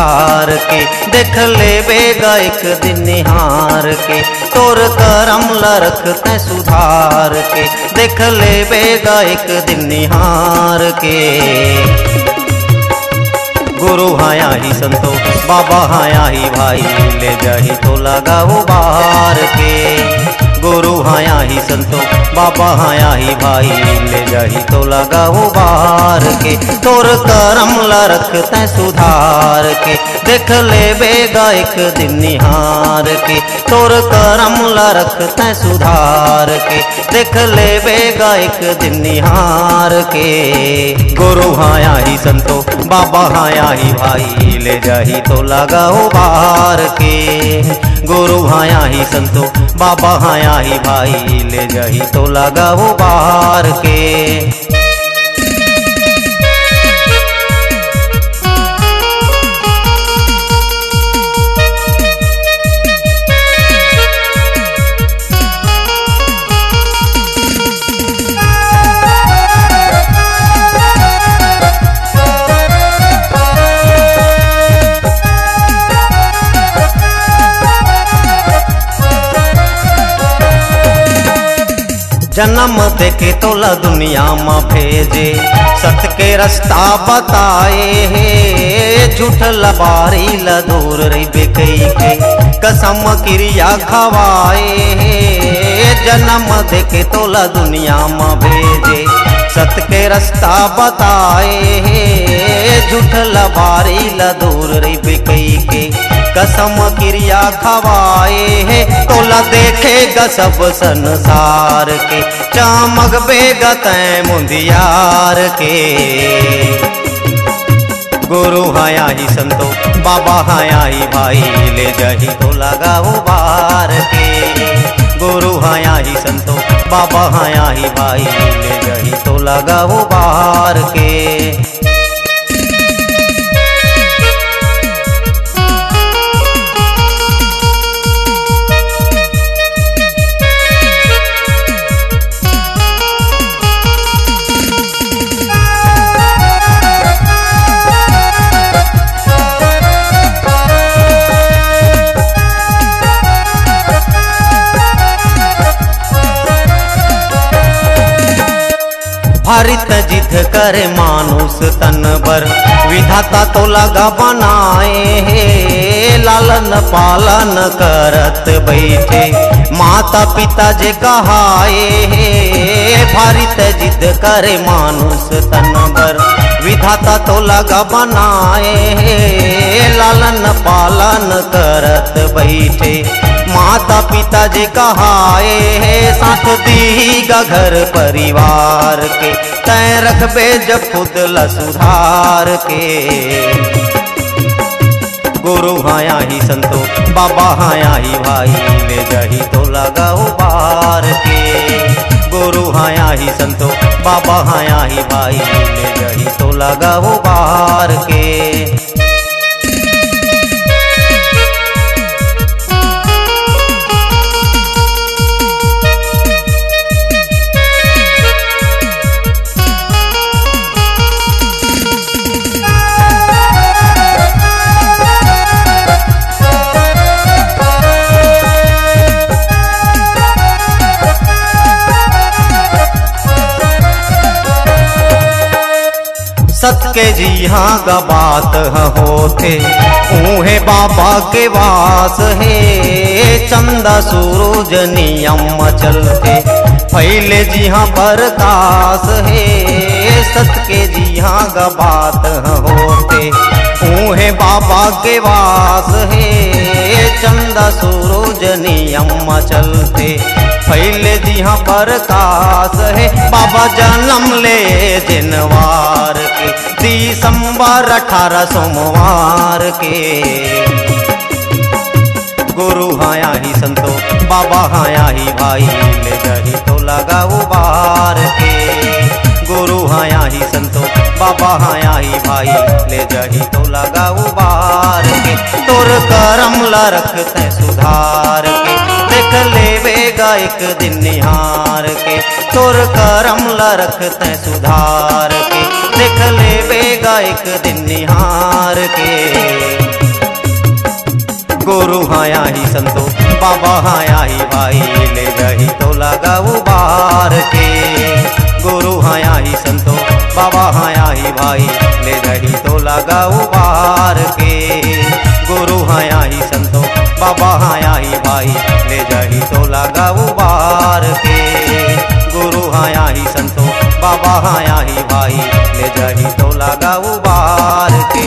सुधार के, देख लेबेगा एक दिन निहार के, तोर करम ला रखते सुधार के, देख लेबेगा एक दिन निहार के। गुरु हाया ही संतो बाबा हाया ही भाई, ले जाही तो लगाओ बाहर के। गुरु हाया ही संतो बाबा हाया ही भाई, ले जाही तो लगाओ बाहर के, तोर करम ला रखते सुधार के, देख लेबेगा एक दिन निहार के, तोर करम ला रखते सुधार के, देख लेबेगा एक दिन निहार के। गुरु हाया ही संतो बाबा हाया ही भाई, ले जाही तो लगाओ बाहर के। गुरु हाया ही संतो बाबा हाया ही भाई, ले जाही तो लगाओ बाहर के। जन्म देके तोला दुनिया में भेजे, सत के रास्ता बताए हे, झूठ लबारी ला दूर रही बेकई के, कसम क्रिया खवाए हे। जन्म देके तोला दुनिया में भेजे, सत के रास्ता बताए हे, झूठ लबारी ला दूर रही बेकई के, कसम क्रिया खवाए है। तोला देखेगा सब संसार के, चमक बेगा तै मुंदियार के। गुरु हाया ही संतो बाबा हाया ही भाई, ले जाही तो लगाओ बाहर के। गुरु हाया ही संतो बाबा हाया ही भाई, ले जाही तो लगाओ बाहर के। हरित जिद करे मानुष तन बर, विधाता तो लगा बनाए हे। लालन पालन करत बैठे, माता पिता जे कहाए हे। हरित जिद करे मानुष तन बर, विधाता तो लगा बनाए हे। लालन पालन करत बैठे, माता पिता जे कहाए है। साथ दीगा घर परिवार के, तै रखबे जब खुद ला सुधार के। गुरु हाया ही संतो बाबा हाया ही भाई, ले जाही तो लगाओ बाहर के। गुरु हाया ही संतो बाबा हाया ही भाई, ले जाही तो लगाओ बाहर के। सत के जी हाँ गा बात होते, ऊहे बाबा के वास है। चंदा सूरज नियम चलते, फैले जी हाँ प्रकाश है। सत के जी हाँ गा बात होते, ऊहे बाबा के वास है। चंदा सूरज नियम चलते, फैले जी हाँ प्रकाश है। बाबा जन्म ले दिनवार के, दिसंबर 18 सोमवार के। गुरु हाया ही संतो बाबा हाया ही भाई, ले जाही तो लगाओ बाहर के। गुरु हाया ही संतो बाबा हाया ही भाई, ले जाही तो लगाओ बाहर के। तोर करम ला रखते सुधार के, देख लेवेगा एक दिन निहार के। तोर करम ला रखते सुधार के, देख लेवेगा एक दिन निहार के। गुरु हाया ही संतो बाबा हाया ही भाई ले जाही तो लगाऊ बार के। गुरु हाया ही संतो बाबा हाया ही भाई ले जाही तो लगाऊ बार के। गुरु हाया ही संतो बाबा हाया ही भाई ले जाही तो लगाऊ बार के। गुरु हाया ही संतो बाबा हाया ही भाई ले जाही तो लगाऊ बार के।